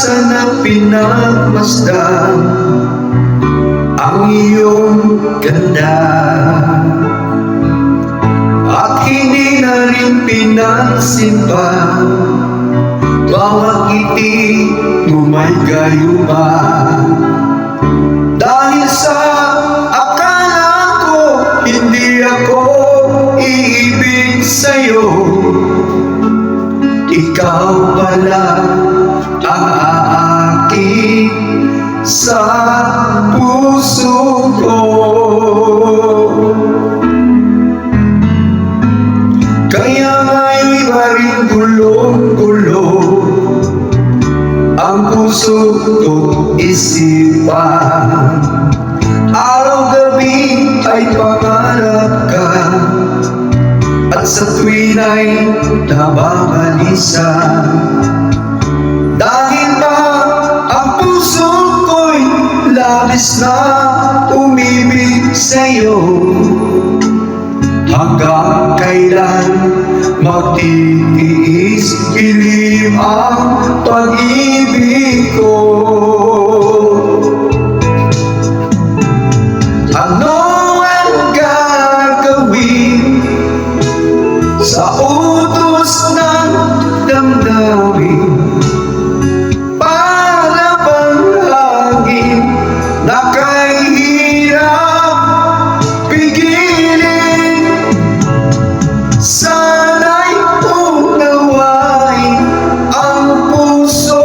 sana pinagmasdan ang iyong ganda, at hindi na rin pinansin pa bawat ngiti mo may gayuma. Dahil sa akala ko hindi ako iibig sa'yo, ikaw pala ang aakit sa puso ko. Kaya nga'y maring gulong-gulo ang puso ko't isipan. Araw-gabi ay pangarap ka, at sa tuwin ay nababalisa. Dahil ba ang puso ko'y labis na umibig sa'yo, hanggang kailan magtitiis ilim ang pag-ibig ko? Ano ang gagawin sa utos ng damdamin? Para bang hangin na kahirap pigilin? Sana'y unawain ang puso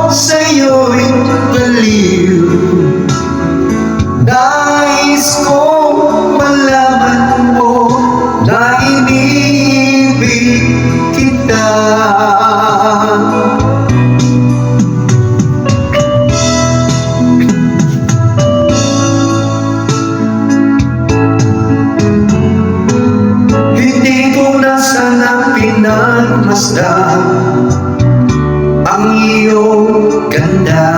sa'yo'y baliw. Nais kong malaman mo na inibig kita. Hindi ko na sana pinagmasdan ang iyong ganda,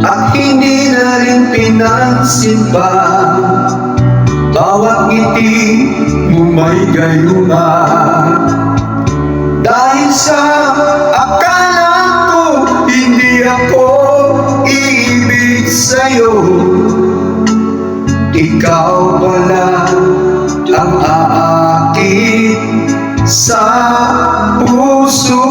at hindi na rin pinansin pa bawat ngiti mo may gayuma. Dahil sa akala ko hindi ako iibig sa'yo, ikaw pala ang aakit sa puso